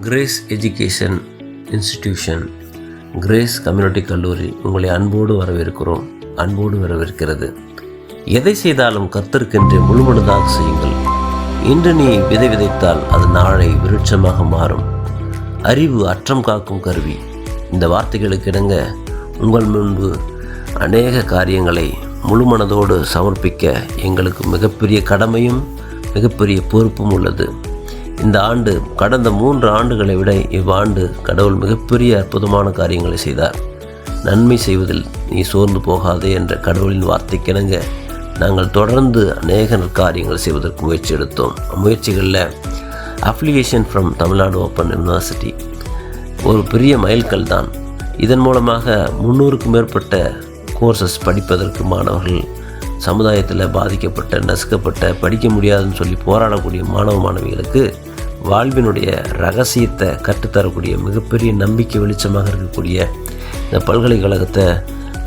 Grace education institution, grace community கல்லூரி உங்களை அன்போடு வரவேற்கிறது. எதை செய்தாலும் கர்த்தருக்கென்றே முழுமனதாக செய்யுங்கள். இன்று நீ விதை விதைத்தால் அது நாளை விருட்சமாக மாறும். அறிவு அற்றம் காக்கும் கருவி. இந்த வார்த்தைகளுக்கு இணங்க உங்கள் முன்பு அநேக காரியங்களை முழுமனதோடு சமர்ப்பிக்க எங்களுக்கு மிகப்பெரிய கடமையும் மிகப்பெரிய பொறுப்பும் உள்ளது. இந்த ஆண்டு கடந்த 3 ஆண்டுகளை விட இவ்வாண்டு கடவுள் மிகப்பெரிய அற்புதமான காரியங்களை செய்தார். நன்மை செய்வதில் நீ சோர்ந்து போகாதே என்ற கடவுளின் வார்த்தைக்கிணங்க நாங்கள் தொடர்ந்து அநேக காரியங்கள் செய்வதற்கு முயற்சி எடுத்தோம். முயற்சிகளில் application from Tamil Nadu open university ஒரு பெரிய மைல்கல் தான். இதன் மூலமாக 300க்கும் மேற்பட்ட கோர்சஸ் படிப்பதற்கு மாணவர்கள், சமுதாயத்தில் பாதிக்கப்பட்ட, நசுக்கப்பட்ட, படிக்க முடியாதுன்னு சொல்லி போராடக்கூடிய மாணவ மாணவிகளுக்கு வாழ்வினுடைய ரகசியத்தை கற்றுத்தரக்கூடிய மிகப்பெரிய நம்பிக்கை வெளிச்சமாக இருக்கக்கூடிய இந்த பல்கலைக்கழகத்தை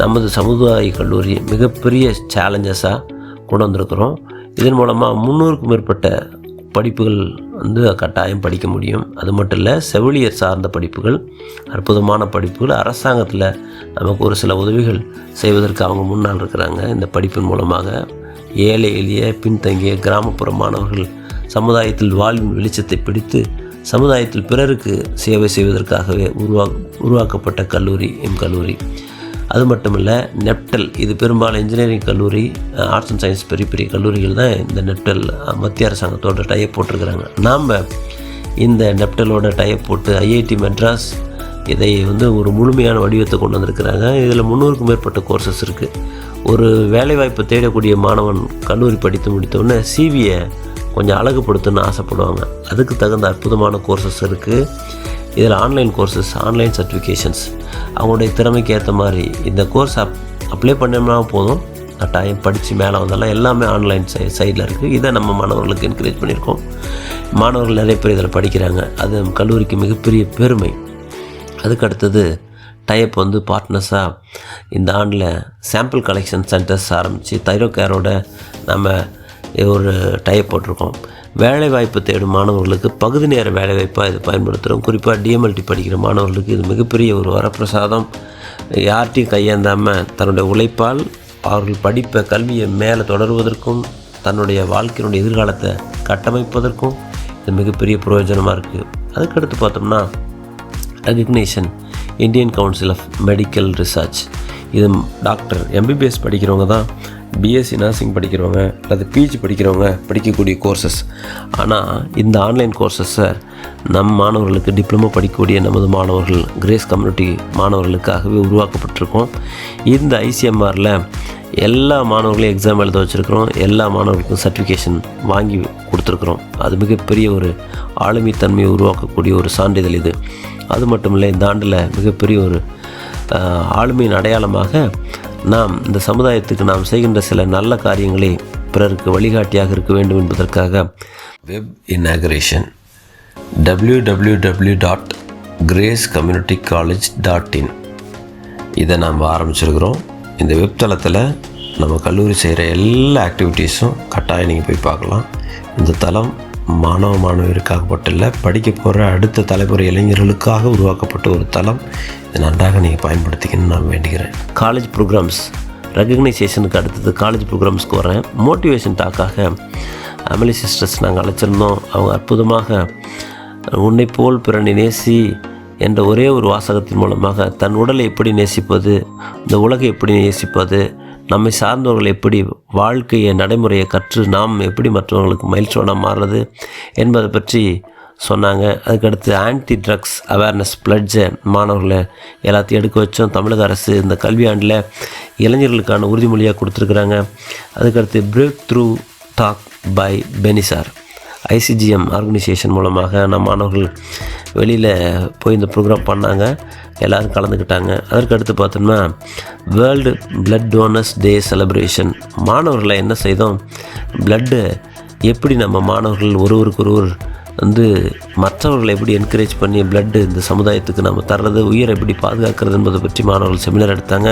நமது சமுதாய கல்லூரி மிகப்பெரிய சேலஞ்சஸாக கொண்டு வந்திருக்கிறோம். இதன் மூலமாக 300க்கும் மேற்பட்ட படிப்புகள் கட்டாயம் படிக்க முடியும். அது மட்டும் இல்லை, செவிலியர் சார்ந்த படிப்புகள், அற்புதமான படிப்புகள், அரசாங்கத்தில் நமக்கு ஒரு சில உதவிகள் செய்வதற்கு அவங்க முன்னால் இருக்கிறாங்க. இந்த படிப்பின் மூலமாக ஏழை எளிய பின்தங்கிய கிராமப்புற மாணவர்கள் சமுதாயத்தில் வாழ்வின் வெளிச்சத்தை பிடித்து சமுதாயத்தில் பிறருக்கு சேவை செய்வதற்காகவே உருவாக்கப்பட்ட கல்லூரி கல்லூரி. அது மட்டும் இல்லை, நெப்டல், இது பெரும்பாலும் இன்ஜினியரிங் கல்லூரி, ஆர்ட்ஸ் அண்ட் சயின்ஸ் பெரிய பெரிய கல்லூரிகள் தான் இந்த நெப்டல் மத்திய அரசாங்கத்தோட டைப் போட்டிருக்கிறாங்க. நாம் இந்த நெப்டலோட டைப் போட்டு ஐஐடி மெட்ராஸ் இதை ஒரு முழுமையான வடிவத்தை கொண்டு வந்திருக்கிறாங்க. இதில் 300க்கும் மேற்பட்ட கோர்சஸ் இருக்குது. ஒரு வேலைவாய்ப்பு தேடக்கூடிய மாணவன் கல்லூரி படித்து முடித்தோடனே சிவியை கொஞ்சம் அழகுபடுத்தணும்னு ஆசைப்படுவாங்க. அதுக்கு தகுந்த அற்புதமான கோர்சஸ் இருக்குது. இதில் ஆன்லைன் கோர்சஸ், ஆன்லைன் சர்டிஃபிகேஷன்ஸ், அவங்களுடைய திறமைக்கு ஏற்ற மாதிரி இந்த கோர்ஸ் அப்ளை பண்ணோம்னா போதும், டைம் படித்து மேலே வந்தாலும் எல்லாமே ஆன்லைன் சைடில் இருக்குது. இதை நம்ம மாணவர்களுக்கு என்கரேஜ் பண்ணியிருக்கோம். மாணவர்கள் நிறைய பேர் இதில் படிக்கிறாங்க. அது கல்லூரிக்கு மிகப்பெரிய பெருமை. அதுக்கு அடுத்தது டைப் பார்ட்னர்ஸாக இந்த ஆண்டில் சாம்பிள் கலெக்ஷன் சென்டர்ஸ் ஆரம்பித்து தைரோகேரோட நம்ம ஒரு டைப் போட்டிருக்கோம். வேலைவாய்ப்பு தேடும் மாணவர்களுக்கு பகுதி நேர வேலைவாய்ப்பாக இது பயன்படுத்துகிறோம். குறிப்பாக டிஎம்எல்டி படிக்கிற மாணவர்களுக்கு இது மிகப்பெரிய ஒரு வரப்பிரசாதம். யார்ட்டையும் கையேந்தாமல் தன்னுடைய உழைப்பால் அவர்கள் படிப்பை, கல்வியை மேலே தொடருவதற்கும் தன்னுடைய வாழ்க்கையினுடைய எதிர்காலத்தை கட்டமைப்பதற்கும் இது மிகப்பெரிய பிரயோஜனமாக இருக்குது. அதுக்கடுத்து பார்த்தோம்னா recognition, Indian council of medical research. இது டாக்டர், எம்பிபிஎஸ் படிக்கிறவங்க தான், பிஎஸ்சி நர்சிங் படிக்கிறவங்க அல்லது பிஜி படிக்கிறவங்க படிக்கக்கூடிய கோர்சஸ். ஆனால் இந்த ஆன்லைன் கோர்சஸை நம் மாணவர்களுக்கு, டிப்ளமோ படிக்கக்கூடிய நமது மாணவர்கள், கிரேஸ் கம்யூனிட்டி மாணவர்களுக்காகவே உருவாக்கப்பட்டிருக்கோம். இந்த ஐசிஎம்ஆரில் எல்லா மாணவர்களையும் எக்ஸாம் எழுத வச்சுருக்கிறோம். எல்லா மாணவர்களுக்கும் சர்டிஃபிகேஷன் வாங்கி கொடுத்துருக்குறோம். அது மிகப்பெரிய ஒரு ஆளுமைத்தன்மையை உருவாக்கக்கூடிய ஒரு சான்றிதழ் இது. அது மட்டும் இல்லை, இந்த ஆண்டில் மிகப்பெரிய ஒரு ஆளுமையின் அடையாளமாக நாம் இந்த சமுதாயத்துக்கு நாம் செய்கின்ற சில நல்ல காரியங்களை பிறருக்கு வழிகாட்டியாக இருக்க வேண்டும் என்பதற்காக வெப் இனாகரேஷன் www.gracecommunitycollege.in இதை நாம் ஆரம்பிச்சிருக்கிறோம். இந்த வெப் தளத்தில் நம்ம கல்லூரி செய்கிற எல்லா ஆக்டிவிட்டீஸும் கட்டாயம் நீங்கள் போய் பார்க்கலாம். இந்த தளம் மாணவ மாணவியருக்காக மட்டும் இல்லை, படிக்க போகிற அடுத்த தலைமுறை இளைஞர்களுக்காக உருவாக்கப்பட்ட ஒரு தளம். இதை நன்றாக நீங்கள் பயன்படுத்திக்கணும்னு நான் வேண்டுகிறேன். காலேஜ் ப்ரோக்ராம்ஸ், ரெகக்னைசேஷனுக்கு அடுத்தது காலேஜ் ப்ரோக்ராம்ஸ்க்கு வரேன். மோட்டிவேஷன் டாக்காக அமெலி சிஸ்டர்ஸ் நாங்கள் அழைச்சிருந்தோம். அவங்க அற்புதமாக உன்னை போல் பிறனை நேசி என்ற ஒரே ஒரு வாசகத்தின் மூலமாக தன் உடலை எப்படி நேசிப்பது, இந்த உலகை எப்படி நேசிப்பது, நம்மை சார்ந்தவர்கள் எப்படி வாழ்க்கையை நடைமுறையை கற்று நாம் எப்படி மற்றவர்களுக்கு மைல்ஸ்டோனாக மாறுறது என்பதை பற்றி சொன்னாங்க. அதுக்கடுத்து ஆன்டி ட்ரக்ஸ் அவேர்னஸ் பிளட்ஜை மாணவர்களை எல்லாத்தையும் எடுக்க வச்சோம். தமிழக அரசு இந்த கல்வியாண்டில் இளைஞர்களுக்கான உறுதிமொழியாக கொடுத்துருக்குறாங்க. அதுக்கடுத்து பிரேக் த்ரூ டாக் பை பெனிசார், ஐசிஜிஎம் ஆர்கனைசேஷன் மூலமாக நம்ம மாணவர்கள் வெளியில் போய் இந்த ப்ரோக்ராம் பண்ணாங்க. எல்லோரும் கலந்துக்கிட்டாங்க. அதற்கடுத்து பார்த்தோம்னா world blood donors day celebration. மாணவர்களை என்ன செய்தோம், பிளட்டு எப்படி நம்ம மாணவர்கள் ஒருவருக்கொருவர் மற்றவர்களை எப்படி என்கரேஜ் பண்ணி பிளட்டு இந்த சமுதாயத்துக்கு நம்ம தர்றது, உயிரை எப்படி பாதுகாக்கிறது என்பதை பற்றி மாணவர்கள் செமினார் எடுத்தாங்க.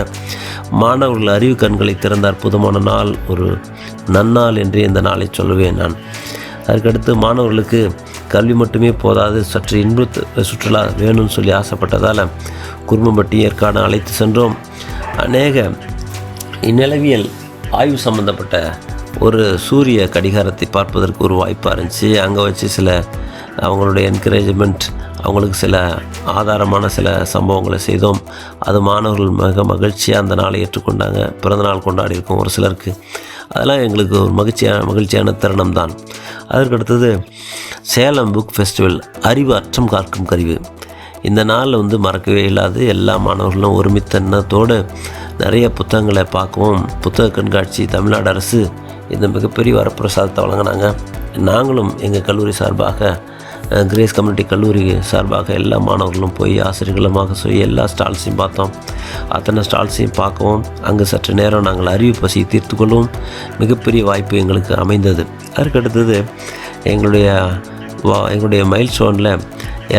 மாணவர்கள் அறிவு கண்களை திறந்த அற்புதமான நாள், ஒரு நன்னாள் என்று இந்த நாளை சொல்லுவேன் நான். அதுக்கடுத்து மாணவர்களுக்கு கல்வி மட்டுமே போதாது, சற்று இன்ப சுற்றுலா வேணும்னு சொல்லி ஆசைப்பட்டதால் குருமம்பட்டி ஏற்காடு அழைத்து சென்றோம். அநேக நிலவியல் ஆய்வு சம்மந்தப்பட்ட ஒரு சூரிய கடிகாரத்தை பார்ப்பதற்கு ஒரு வாய்ப்பாக இருந்துச்சு. அங்கே வச்சு சில அவங்களுடைய என்கரேஜ்மெண்ட், அவங்களுக்கு சில ஆதாரமான சில சம்பவங்களை செய்தோம். அது மாணவர்கள் மிக மகிழ்ச்சியாக அந்த நாளை ஏற்றுக்கொண்டாங்க. பிறந்தநாள் கொண்டாடி இருக்கோம் ஒரு சிலருக்கு. அதெல்லாம் எங்களுக்கு ஒரு மகிழ்ச்சியான தருணம் தான். அதற்கடுத்தது சேலம் புக் ஃபெஸ்டிவல், அறிவு அற்றம் காக்கும் கருவி. இந்த நாளில் மறக்கவே இல்லாது எல்லா மாணவர்களும் ஒருமித்த எண்ணத்தோடு நிறைய புத்தகங்களை பார்க்கவும், புத்தக கண்காட்சி தமிழ்நாடு அரசு இந்த மிகப்பெரிய வரப்பிரசாதத்தை வழங்கினாங்க. நாங்களும் எங்கள் கல்லூரி சார்பாக, கிரேஸ் கம்யூனிட்டி கல்லூரி சார்பாக எல்லா மாணவர்களும் போய் ஆசிரியர்களுமாக சொல்லி எல்லா ஸ்டால்ஸையும் பார்த்தோம். அத்தனை ஸ்டால்ஸையும் பார்க்கவும், அங்கே சற்று நேரம் நாங்கள் அறிவு பசியை தீர்த்து கொள்ளவும் மிகப்பெரிய வாய்ப்பு எங்களுக்கு அமைந்தது. அதற்கடுத்தது எங்களுடைய மைல் ஸ்டோனில்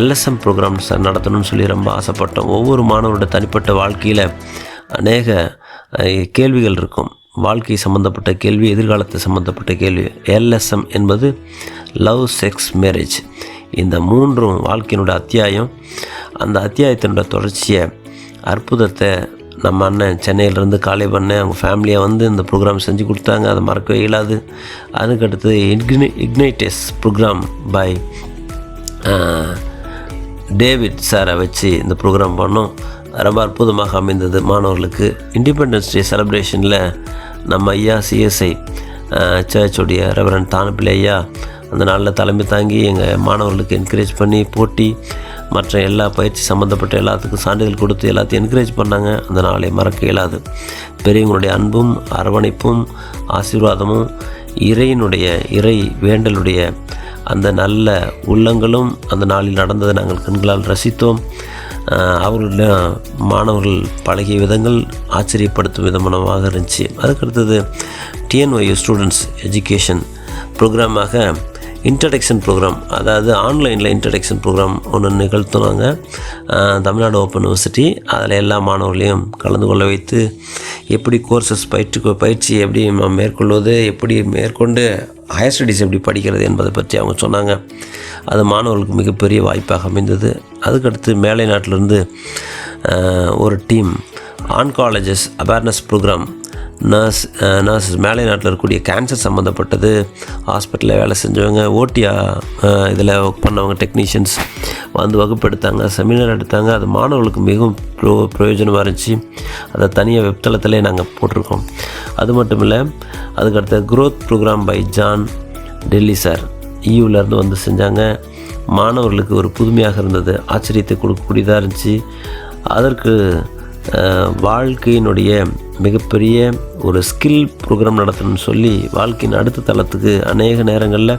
LSM ப்ரோக்ராம்ஸ் நடத்தணும்னு சொல்லி ரொம்ப ஆசைப்பட்டோம். ஒவ்வொரு மாணவரோட தனிப்பட்ட வாழ்க்கையில் அநேக கேள்விகள் இருக்கும். வாழ்க்கை சம்மந்தப்பட்ட கேள்வி, எதிர்காலத்தை சம்மந்தப்பட்ட கேள்வி. LSM என்பது லவ், செக்ஸ், மேரேஜ். இந்த மூன்றும் வாழ்க்கையினுடைய அத்தியாயம். அந்த அத்தியாயத்தினுடைய தொடர்ச்சியை, அற்புதத்தை நம்ம அண்ணன் சென்னையிலேருந்து காலை பண்ணேன், அவங்க ஃபேமிலியாக இந்த ப்ரோக்ராம் செஞ்சு கொடுத்தாங்க. அதை மறக்கவே இயலாது. அதுக்கடுத்து இக்னைட்டஸ் ப்ரோக்ராம் பை டேவிட் சாரை வச்சு இந்த ப்ரோக்ராம் பண்ணோம். ரொம்ப அற்புதமாக அமைந்தது மாணவர்களுக்கு. இண்டிபெண்டன்ஸ் டே செலிப்ரேஷனில் நம்ம ஐயா CSI சர்ச்சுடைய ரெவரண்ட் தானப்பிள்ளை ஐயா அந்த நாளில் தலைமை தாங்கி எங்கள் மாணவர்களுக்கு என்கரேஜ் பண்ணி போட்டி மற்ற எல்லா பயிற்சி சம்மந்தப்பட்ட எல்லாத்துக்கும் சான்றிதழ் கொடுத்து எல்லாத்தையும் என்கரேஜ் பண்ணாங்க. அந்த நாளை மறக்க இயலாது. பெரியவங்களுடைய அன்பும் அரவணைப்பும் ஆசீர்வாதமும் இறை வேண்டலுடைய அந்த நல்ல உள்ளங்களும் அந்த நாளில் நடந்ததை நாங்கள் கண்களால் ரசித்தோம். அவர்களுடைய மாணவர்கள் பழகிய விதங்கள் ஆச்சரியப்படுத்தும் விதமானதாக இருந்துச்சு. அதுக்கடுத்தது TNYU ஸ்டூடெண்ட்ஸ் எஜுகேஷன் ப்ரோக்ராமாக இன்ட்ரடக்ஷன் ப்ரோக்ராம், அதாவது ஆன்லைனில் இன்ட்ரடக்ஷன் ப்ரோக்ராம் ஒன்று நிகழ்த்தினாங்க தமிழ்நாடு ஓப்பன் யூனிவர்சிட்டி. அதில் எல்லா மாணவர்களையும் கலந்து கொள்ள வைத்து எப்படி கோர்சஸ் பயிற்சி எப்படி மேற்கொள்வது, எப்படி மேற்கொண்டு ஹையர் ஸ்டடீஸ் எப்படி படிக்கிறது என்பதை பற்றி அவங்க சொன்னாங்க. அது மாணவர்களுக்கு மிகப்பெரிய வாய்ப்பாக அமைந்தது. அதுக்கடுத்து மேலை நாட்டிலிருந்து ஒரு team oncologist awareness programme, nurse மேலை நாட்டில் இருக்கக்கூடிய கேன்சர் சம்மந்தப்பட்டது, ஹாஸ்பிட்டலில் வேலை செஞ்சவங்க, இதில் ஒர்க் பண்ணவங்க, டெக்னீஷியன்ஸ் வகுப்பு எடுத்தாங்க, செமினார் எடுத்தாங்க. அது மாணவர்களுக்கு மிகவும் பிரயோஜனமாக இருந்துச்சு. அதை தனியாக வெப்தளத்திலே நாங்கள் போட்டிருக்கோம். அது மட்டும் இல்லை, அதுக்கடுத்த growth programme by John Delhi sir EUலேருந்து செஞ்சாங்க. மாணவர்களுக்கு ஒரு புதுமையாக இருந்தது, ஆச்சரியத்தை கொடுக்கக்கூடியதாக இருந்துச்சு. அதற்கு வாழ்க்கையினுடைய மிகப்பெரிய ஒரு ஸ்கில் ப்ரோக்ராம் நடத்தணும்னு சொல்லி வாழ்க்கையின் அடுத்த தளத்துக்கு அநேக நேரங்களில்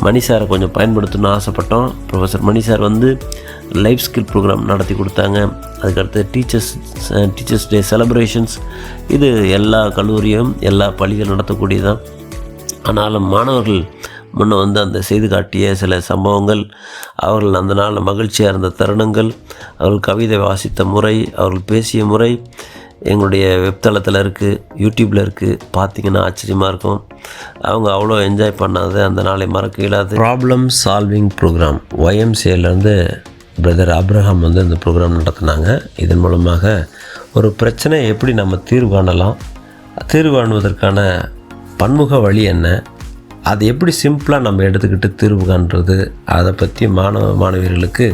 மணி சாரை கொஞ்சம் பயன்படுத்தணும்னு ஆசைப்பட்டோம். ப்ரொஃபஸர் மணி சார் லைஃப் ஸ்கில் ப்ரோக்ராம் நடத்தி கொடுத்தாங்க. அதுக்கடுத்து டீச்சர்ஸ் டே செலிப்ரேஷன்ஸ், இது எல்லா கல்லூரியும் எல்லா பள்ளிகளும் நடத்தக்கூடியதான். ஆனாலும் மாணவர்கள் முன்னே அந்த செய்து காட்டிய சில சம்பவங்கள், அவர்கள் அந்த நாளில் மகிழ்ச்சியாக இருந்த தருணங்கள், அவர்கள் கவிதை வாசித்த முறை, அவர்கள் பேசிய முறை எங்களுடைய வெப்தளத்தில் இருக்குது, யூடியூப்பில் இருக்குது. பார்த்திங்கன்னா ஆச்சரியமாக இருக்கும். அவங்க அவ்வளோ என்ஜாய் பண்ணாது, அந்த நாளை மறக்க இயலாது. ப்ராப்ளம் சால்விங் ப்ரோக்ராம் YMCAலேருந்து பிரதர் ஆப்ரஹாம் இந்த ப்ரோக்ராம் நடத்தினாங்க. இதன் மூலமாக ஒரு பிரச்சனை எப்படி நம்ம தீர்வு காணலாம், தீர்வு காணுவதற்கான பன்முக வழி என்ன, அதை எப்படி சிம்பிளாக நம்ம எடுத்துக்கிட்டு தீர்வு காண்றது, அதை பற்றி மாணவியர்களுக்கு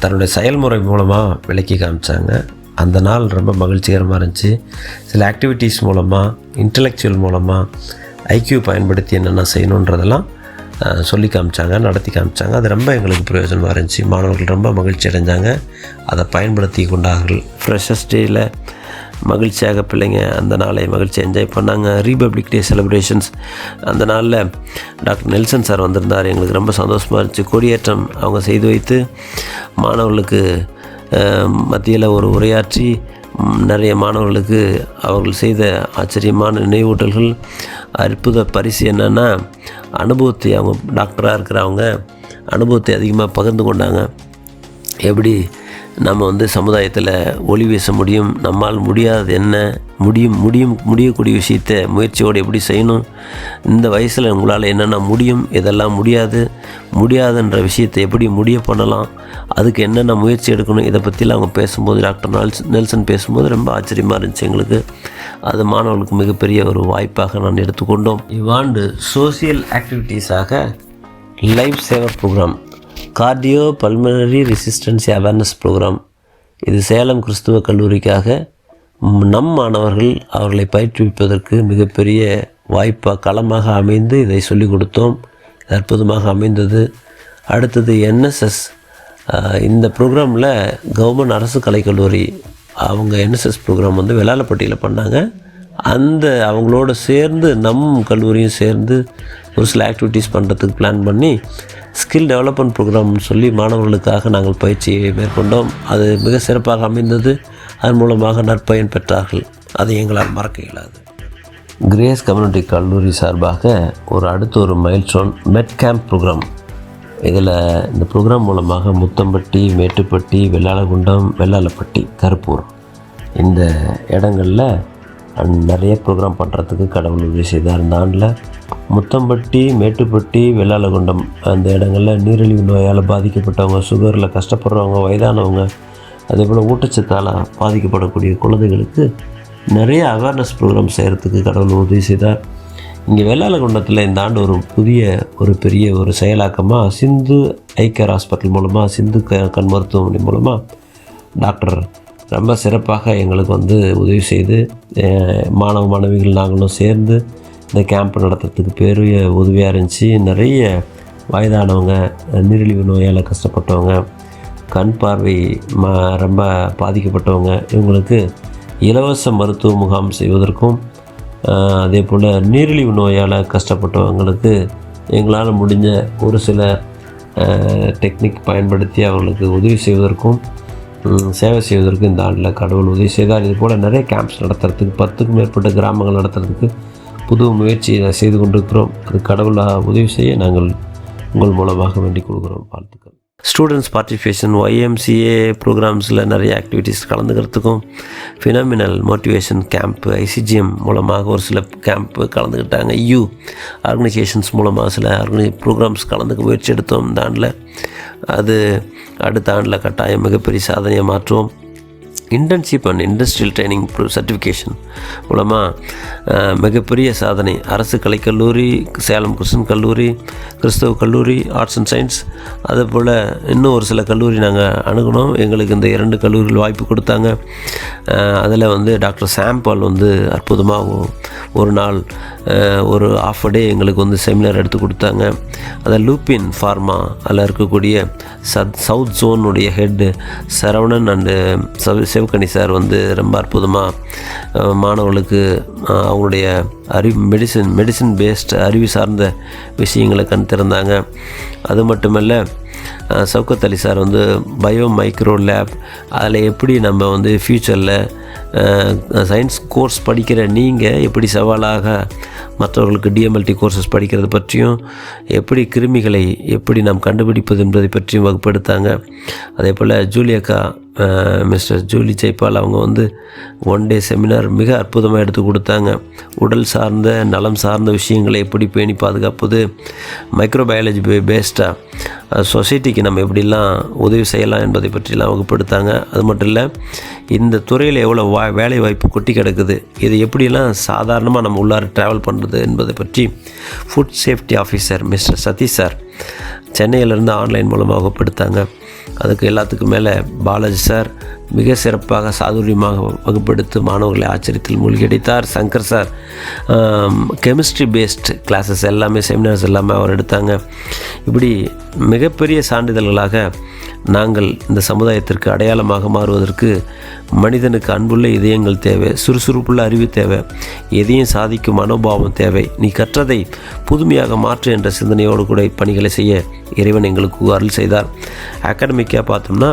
தன்னுடைய செயல்முறை மூலமாக விளக்கி காமிச்சாங்க. அந்த நாள் ரொம்ப மகிழ்ச்சிகரமாக இருந்துச்சு. சில ஆக்டிவிட்டீஸ் மூலமாக, இன்டலெக்சுவல் மூலமாக, IQ பயன்படுத்தி என்னென்ன செய்யணுன்றதெல்லாம் சொல்லி காமிச்சாங்க, நடத்தி காமிச்சாங்க. அது ரொம்ப எங்களுக்கு பிரயோஜனமாக இருந்துச்சு. மாணவர்கள் ரொம்ப மகிழ்ச்சி அடைஞ்சாங்க, அதை பயன்படுத்தி கொண்டார்கள். ஃப்ரெஷர்ஸ் டேயில் மகிழ்ச்சியாக பிள்ளைங்க அந்த நாளை மகிழ்ச்சி என்ஜாய் பண்ணாங்க. ரிபப்ளிக் டே செலிப்ரேஷன்ஸ், அந்த நாளில் டாக்டர் நெல்சன் சார் வந்திருந்தார். எங்களுக்கு ரொம்ப சந்தோஷமாக இருந்துச்சு. கொடியேற்றம் அவங்க செய்து வைத்து மாணவர்களுக்கு மத்தியில் ஒரு உரையாற்றி நிறைய மாணவர்களுக்கு அவர்கள் செய்த ஆச்சரியமான நினைவூட்டல்கள், அற்புத பரிசு என்னென்னா அனுபவத்தை, அவங்க டாக்டராக இருக்கிறவங்க அனுபவத்தை அதிகமாக பகிர்ந்து கொண்டாங்க. எப்படி நம்ம வந்து சமுதாயத்தில் ஒளி வீச முடியும். நம்மால் முடியாதது என்ன, முடியக்கூடிய விஷயத்தை முயற்சியோடு எப்படி செய்யணும், இந்த வயசில் உங்களால் என்னென்ன முடியும், இதெல்லாம் முடியாதுன்ற விஷயத்தை எப்படி முடிய பண்ணலாம், அதுக்கு என்னென்ன முயற்சி எடுக்கணும், இதை பற்றிலாம் அவங்க பேசும்போது, டாக்டர் நெல்சன் பேசும்போது ரொம்ப ஆச்சரியமாக இருந்துச்சு எங்களுக்கு. அது மாணவர்களுக்கு மிகப்பெரிய ஒரு வாய்ப்பாக நான் எடுத்துக்கொண்டோம். இவ்வாண்டு சோசியல் ஆக்டிவிட்டீஸாக life saver programme, cardio pulmonary resistance awareness programme, இது சேலம் கிறிஸ்துவ கல்லூரிக்காக நம் மாணவர்கள் அவர்களை பயிற்றுவிப்பதற்கு மிகப்பெரிய வாய்ப்பாக களமாக அமைந்து இதை சொல்லிக் கொடுத்தோம். அற்புதமாக அமைந்தது. அடுத்தது என்எஸ்எஸ், இந்த ப்ரோக்ராமில் கவர்மெண்ட் அரசு கலைக்கல்லூரி அவங்க என்எஸ்எஸ் ப்ரோக்ராம் வந்து வெள்ளாளப்பட்டியில் பண்ணாங்க. அவங்களோட சேர்ந்து நம் கல்லூரியும் சேர்ந்து ஒரு சில ஆக்டிவிட்டீஸ் பண்ணுறதுக்கு பிளான் பண்ணி ஸ்கில் டெவலப்மெண்ட் ப்ரோக்ராம்னு சொல்லி மாணவர்களுக்காக நாங்கள் பயிற்சியை மேற்கொண்டோம். அது மிக சிறப்பாக அமைந்தது. அதன் மூலமாக நற்பயன் பெற்றார்கள். அதை எங்களால் மறக்க இயலாது. கிரேஸ் கம்யூனிட்டி கல்லூரி சார்பாக அடுத்த ஒரு மைல்ஸ்டோன் மெட் கேம்ப் ப்ரோக்ராம். இதில் இந்த ப்ரோக்ராம் மூலமாக முத்தம்பட்டி, மேட்டுப்பட்டி, வெள்ளாளகுண்டம், வெள்ளாளப்பட்டி, கருப்பூர் இந்த இடங்களில் நிறைய ப்ரோக்ராம் பண்ணுறதுக்கு கடவுள் உதவி செய்தார். இந்த ஆண்டில் முத்தம்பட்டி, மேட்டுப்பட்டி, வெள்ளாளகுண்டம் அந்த இடங்களில் நீரிழிவு நோயால் பாதிக்கப்பட்டவங்க, சுகரில் கஷ்டப்படுறவங்க, வயதானவங்க, அதே போல் ஊட்டச்சத்தால் பாதிக்கப்படக்கூடிய குழந்தைகளுக்கு நிறைய அவேர்னஸ் ப்ரோக்ராம் செய்கிறதுக்கு கடவுள் உதவி செய்தார். இங்கே வெள்ளாளகுண்டத்தில் இந்த ஆண்டு ஒரு பெரிய ஒரு செயலாக்கமாக சிந்து ஐ கேர் ஹாஸ்பிட்டல் மூலமாக, சிந்து கண் மருத்துவமனை மூலமாக டாக்டர் ரொம்ப சிறப்பாக எங்களுக்கு வந்து உதவி செய்து மாணவிகள் நாங்களும் சேர்ந்து இந்த கேம்ப் நடத்துறதுக்கு பெரிய உதவியாக இருந்துச்சு. நிறைய வயதானவங்க, நீரிழிவு நோயால் கஷ்டப்பட்டவங்க, கண் பார்வை ரொம்ப பாதிக்கப்பட்டவங்க, இவங்களுக்கு இலவச மருத்துவ முகாம் செய்வதற்கும், அதே போல் நீரிழிவு நோயால் கஷ்டப்பட்டவங்களுக்கு எங்களால் முடிஞ்ச ஒரு சில டெக்னிக் பயன்படுத்தி அவர்களுக்கு உதவி செய்வதற்கும் சேவை செய்வதற்கு இந்த ஆண்டில் கடவுள் உதவி செய்தார். இது போல் நிறைய கேம்ப்ஸ் நடத்துறதுக்கு 10க்கும் மேற்பட்ட கிராமங்கள் நடத்துறதுக்கு புது முயற்சியை செய்து கொண்டிருக்கிறோம். அது கடவுளாக உதவி செய்ய நாங்கள் உங்கள் மூலமாக வேண்டிக் கொள்கிறோம். வாழ்த்துக்கள். ஸ்டூடெண்ட்ஸ் பார்ட்டிசிபேஷன் YMCA ப்ரோக்ராம்ஸில் நிறைய ஆக்டிவிட்டீஸ் கலந்துக்கிறதுக்கும், ஃபினாமினல் மோட்டிவேஷன் கேம்ப் ICGM மூலமாக ஒரு சில கேம்ப்பு கலந்துக்கிட்டாங்க. ஆர்கனைசேஷன்ஸ் மூலமாக சில ப்ரோக்ராம்ஸ் கலந்துக்க முயற்சி எடுத்தோம் இந்த ஆண்டில். அது அடுத்த ஆண்டில் கட்டாயம் மிகப்பெரிய சாதனையை மாற்றுவோம். Internship and industrial training certification மூலமாக மிகப்பெரிய சாதனை. அரசு கலைக்கல்லூரி, சேலம் கிறிஸ்டின் கல்லூரி, கிறிஸ்தவ கல்லூரி, ஆர்ட்ஸ் அண்ட் சயின்ஸ், அதுபோல் இன்னும் ஒரு சில கல்லூரி நாங்கள் அணுகணும். எங்களுக்கு இந்த 2 கல்லூரிகள் வாய்ப்பு கொடுத்தாங்க. அதில் வந்து டாக்டர் சாம்பால் வந்து அற்புதமாக ஒரு நாள் ஒரு ஆஃப் டே எங்களுக்கு வந்து செமினார் எடுத்து கொடுத்தாங்க. அதை லூப்பின் ஃபார்மா அதில் இருக்கக்கூடிய சவுத் ஜோனுடைய head Saravanan and Sivagani sir வந்து ரொம்ப அற்புதமாக மாணவர்களுக்கு அவங்களுடைய மெடிசின் பேஸ்ட் அறிவு சார்ந்த விஷயங்களை கண் திறந்தாங்க. அது மட்டுமல்ல, சவுக்கத் அலி சார் வந்து பயோ மைக்ரோ லேப், அதில் எப்படி நம்ம வந்து ஃப்யூச்சரில் சயின்ஸ் கோர்ஸ் படிக்கிற நீங்கள் எப்படி சவாலாக மற்றவர்களுக்கு DMLT கோர்சஸ் படிக்கிறது பற்றியும், எப்படி கிருமிகளை எப்படி நாம் கண்டுபிடிப்பது என்பதை பற்றியும் வகுப்படுத்தாங்க. அதே போல் ஜூலியக்கா, மிஸ்டர் ஜூலி ஜெய்பால் அவங்க வந்து 1 டே செமினார் மிக அற்புதமாக எடுத்து கொடுத்தாங்க. உடல் சார்ந்த நலம் சார்ந்த விஷயங்களை எப்படி பேணி பாதுகாப்பது, மைக்ரோபயாலஜி பேஸ்டாக சொசைட்டிக்கு நம்ம எப்படிலாம் உதவி செய்யலாம் என்பதை பற்றிலாம் வகுப்படுத்தாங்க. அது மட்டும் இல்லை, இந்த துறையில் எவ்வளோ வேலை வாய்ப்பு கொட்டி கிடக்குது, இது எப்படிலாம் சாதாரணமாக நம்ம உள்ளார ட்ராவல் பண்ணுறது என்பதை பற்றி food safety officer mister Satish sir சென்னையிலேருந்து ஆன்லைன் மூலமாக வகுப்படுத்தாங்க. அதுக்கு எல்லாத்துக்கும் மேலே பாலாஜி சார் மிக சிறப்பாக சாதுரியமாக வகுப்படுத்தி மாணவர்களை ஆச்சரியத்தில் மூழ்கடித்தார். Shankar sir chemistry based classes எல்லாமே, செமினார்ஸ் எல்லாமே அவர் எடுத்தாங்க. இப்படி மிகப்பெரிய சான்றிதழ்களாக நாங்கள் இந்த சமுதாயத்திற்கு அடையாளமாக மாறுவதற்கு மனிதனுக்கு அன்புள்ள இதயங்கள் தேவை, சுறுசுறுப்புள்ள அறிவு தேவை, எதையும் சாதிக்கும் மனோபாவம் தேவை, நீ கற்றதை புதுமையாக மாற்று என்ற சிந்தனையோடு கூட பணிகளை செய்ய இறைவன் எங்களுக்கு அருள் செய்தார். அகாடமிக்காக பார்த்தோம்னா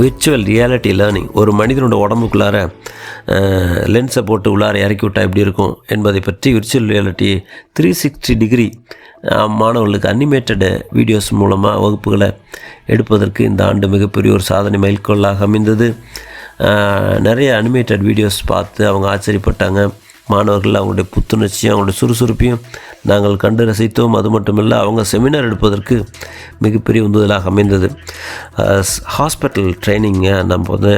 விர்ச்சுவல் ரியாலிட்டி லேர்னிங். ஒரு மனிதனோட உடம்புக்குள்ளார லென்ஸை போட்டு உள்ளார இறக்கி விட்டால் எப்படி இருக்கும் என்பதை பற்றி விர்ச்சுவல் ரியாலிட்டி 360 டிகிரி மாணவர்களுக்கு அனிமேட்டட் வீடியோஸ் மூலமாக வகுப்புகளை எடுப்பதற்கு இந்த ஆண்டு மிகப்பெரிய ஒரு சாதனை மைல்கோலாக அமைந்தது. நிறைய அனிமேட்டட் வீடியோஸ் பார்த்து அவங்க ஆச்சரியப்பட்டாங்க. மாணவர்கள் அவங்களுடைய புத்துணர்ச்சியும் அவங்களுடைய சுறுசுறுப்பையும் நாங்கள் கண்டு ரசித்தோம். அது மட்டுமில்லை, அவங்க செமினார் எடுப்பதற்கு மிகப்பெரிய உந்துதலாக அமைந்தது. ஹாஸ்பிட்டல் ட்ரைனிங்கை நம்ம வந்து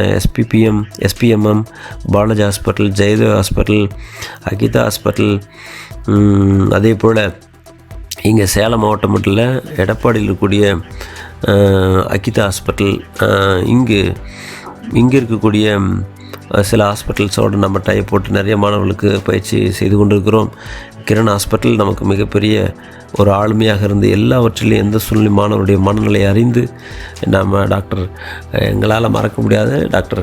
SPMM, Balaji hospital, Jayadev hospital, Akitha hospital, அதே போல் இங்கே சேலம் மாவட்டம் மட்டும் இல்லை, எடப்பாடியில் இருக்கக்கூடிய அகிதா ஹாஸ்பிட்டல், இங்கே இருக்கக்கூடிய சில ஹாஸ்பிட்டல்ஸோடு நம்ம டைப் போட்டு நிறைய மாணவர்களுக்கு பயிற்சி செய்து கொண்டிருக்கிறோம். கிரண் ஹாஸ்பிட்டல் நமக்கு மிகப்பெரிய ஒரு ஆளுமையாக இருந்து எல்லாவற்றிலையும் எந்த சூழ்நிலை மாணவருடைய மனநிலையை அறிந்து நம்ம டாக்டர், எங்களால் மறக்க முடியாத டாக்டர்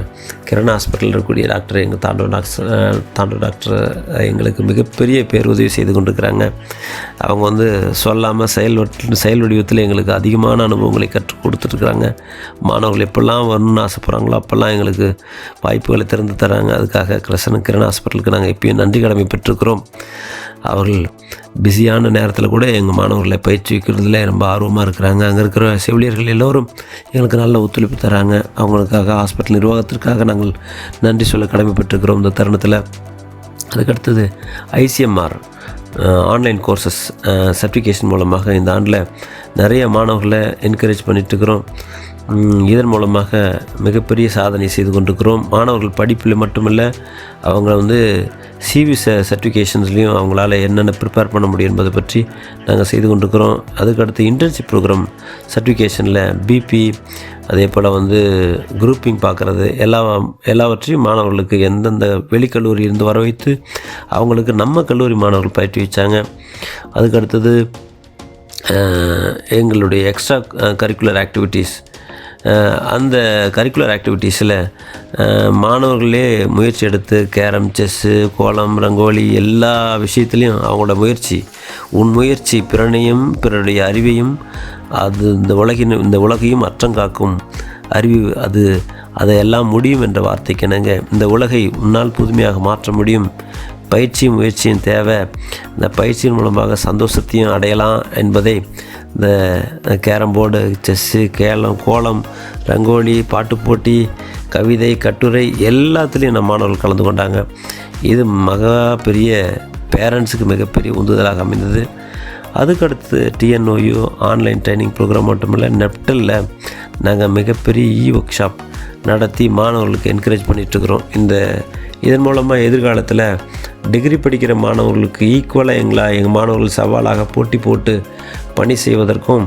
கிரண் ஹாஸ்பிட்டலில் இருக்கக்கூடிய டாக்டர், எங்கள் தாண்டவ டாக்டர் எங்களுக்கு மிகப்பெரிய பேருதவி செய்து கொண்டிருக்கிறாங்க. அவங்க வந்து சொல்லாமல் செயல் வடிவத்தில் எங்களுக்கு அதிகமான அனுபவங்களை கற்றுக் கொடுத்துட்ருக்குறாங்க. மாணவர்கள் எப்பெல்லாம் வரணும்னு ஆசைப்படுறாங்களோ அப்போல்லாம் எங்களுக்கு வாய்ப்புகளை திறந்து தராங்க. அதுக்காக கிரண் ஹாஸ்பிட்டலுக்கு நாங்கள் எப்பயும் நன்றி கடமை பெற்றிருக்கிறோம். அவர்கள் பிஸியான நேரத்தில் கூட எங்கள் மாணவர்களை பயிற்சி வைக்கிறதுல ரொம்ப ஆர்வமாக இருக்கிறாங்க. அங்கே இருக்கிற செவிலியர்கள் எல்லோரும் எங்களுக்கு நல்ல ஒத்துழைப்பு தராங்க. அவங்களுக்காக ஹாஸ்பிட்டல் நிர்வாகத்திற்காக நாங்கள் நன்றி சொல்ல கடமைப்பட்டிருக்கிறோம் இந்த தருணத்தில். அதுக்கடுத்தது ICMR ஆன்லைன் கோர்சஸ் சர்டிஃபிகேஷன் மூலமாக இந்த ஆண்டில் நிறைய மாணவர்களை என்கரேஜ் பண்ணிட்டுருக்கிறோம். இதன் மூலமாக மிகப்பெரிய சாதனை செய்து கொண்டிருக்கிறோம். மாணவர்கள் படிப்பில் மட்டுமல்ல, அவங்க வந்து CV சர்டிஃபிகேஷன்ஸ்லேயும் அவங்களால என்னென்ன ப்ரிப்பேர் பண்ண முடியும் என்பதை பற்றி நாங்கள் செய்து கொண்டிருக்கிறோம். அதுக்கடுத்து இன்டர்ன்ஷிப் ப்ரோக்ராம் சர்டிஃபிகேஷனில் BP, அதே போல் வந்து குரூப்பிங் பார்க்குறது எல்லாவற்றையும் மாணவர்களுக்கு எந்தெந்த வெளிக்கல்லூரி இருந்து வர வைத்து அவங்களுக்கு நம்ம கல்லூரி மாணவர்கள் பயிற்சி வச்சாங்க. அதுக்கடுத்தது எங்களுடைய எக்ஸ்ட்ரா கரிக்குலர் ஆக்டிவிட்டீஸ், அந்த கரிக்குலர் ஆக்டிவிட்டீஸில் மாணவர்களே முயற்சி எடுத்து கேரம், செஸ்ஸு, கோலம், ரங்கோலி எல்லா விஷயத்துலேயும் அவங்களோட முயற்சி, உன் முயற்சி பிறனையும் பிறருடைய அறிவையும் அது இந்த உலகையும் அற்றங்காக்கும் அறிவு, அதையெல்லாம் முடியும் என்ற வார்த்தைக்கு இணங்க இந்த உலகை உன்னால் புதுமையாக மாற்ற முடியும். பயிற்சியும் முயற்சியும் தேவை. இந்த பயிற்சியின் மூலமாக சந்தோஷத்தையும் அடையலாம் என்பதை இந்த கேரம் போர்டு, செஸ்ஸு, கோலம், ரங்கோலி, பாட்டு போட்டி, கவிதை, கட்டுரை எல்லாத்துலேயும் நம்ம மாணவர்கள் கலந்து கொண்டாங்க. இது பெரிய பேரண்ட்ஸுக்கு மிகப்பெரிய உந்துதலாக அமைந்தது. அதுக்கடுத்து TNOU ஆன்லைன் ட்ரைனிங் ப்ரோக்ராம் மட்டுமில்லை, நெப்டலில் நாங்கள் மிகப்பெரிய ஒர்க் ஷாப் நடத்தி மாணவர்களுக்கு என்கரேஜ் பண்ணிகிட்ருக்குறோம். இதன் மூலமாக எதிர்காலத்தில் டிகிரி படிக்கிற மாணவர்களுக்கு ஈக்குவலாக எங்கள் மாணவர்கள் சவாலாக போட்டி போட்டு பணி செய்வதற்கும்,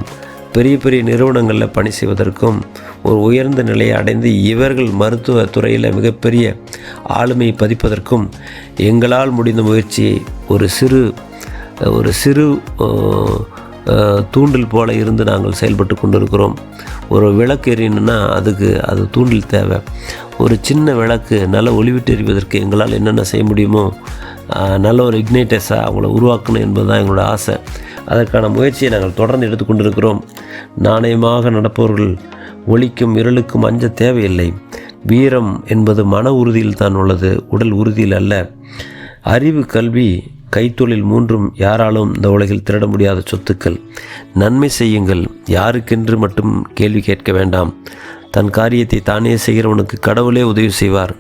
பெரிய பெரிய நிறுவனங்களில் பணி செய்வதற்கும் ஒரு உயர்ந்த நிலையை அடைந்து இவர்கள் மருத்துவ துறையில் மிகப்பெரிய ஆளுமையை பதிப்பதற்கும் எங்களால் முடிந்த முயற்சியை ஒரு சிறு தூண்டில் போல இருந்து நாங்கள் செயல்பட்டு கொண்டிருக்கிறோம். ஒரு விளக்கு எரியணுன்னா அது தூண்டில் தேவை. ஒரு சின்ன விளக்கு நல்ல ஒளிவிட்டு எறிவதற்கு எங்களால் என்னென்ன செய்ய முடியுமோ நல்ல ஒரு இக்னைட்டஸாக அவங்கள உருவாக்கணும் என்பது தான் எங்களோட ஆசை. அதற்கான முயற்சியை நாங்கள் தொடர்ந்து எடுத்துக்கொண்டிருக்கிறோம். நாணயமாக நடப்பவர்கள் ஒளிக்கும் இருளுக்கும் அஞ்ச தேவையில்லை. வீரம் என்பது மன உறுதியில் தான் உள்ளது, உடல் உறுதியில் அல்ல. அறிவு, கல்வி, கைத்தொழில் மூன்றும் யாராலும் இந்த உலகில் திருட முடியாத சொத்துக்கள். நன்மை செய்யுங்கள், யாருக்கென்று மட்டும் கேள்வி கேட்க வேண்டாம். தன் காரியத்தை தானே செய்கிறவனுக்கு கடவுளே உதவி செய்வார்.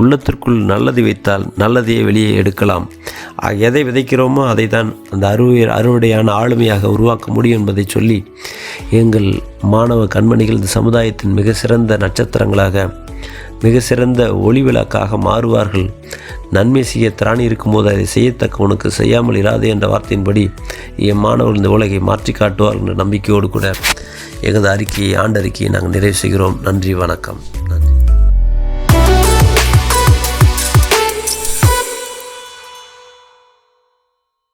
உள்ளத்திற்குள் நல்லது வைத்தால் நல்லதையே வெளியே எடுக்கலாம். எதை விதைக்கிறோமோ அதை தான் அந்த அறுவடையான ஆளுமையாக உருவாக்க முடியும் என்பதை சொல்லி எங்கள் மாணவ கண்மணிகள் இந்த சமுதாயத்தின் மிக சிறந்த நட்சத்திரங்களாக, மிக சிறந்த ஒளிவிளக்காக மாறுவார்கள். நன்மை செய்ய திராணி இருக்கும்போது அதை செய்யத்தக்கவனுக்கு செய்யாமல் இராதே என்ற வார்த்தையின்படி என் மாணவர்கள் இந்த உலகை மாற்றி காட்டுவார்கள் என்ற நம்பிக்கையோடு கூட எங்களது ஆண்டறிக்கையை நாங்கள் நிறைவு செய்கிறோம். நன்றி, வணக்கம்.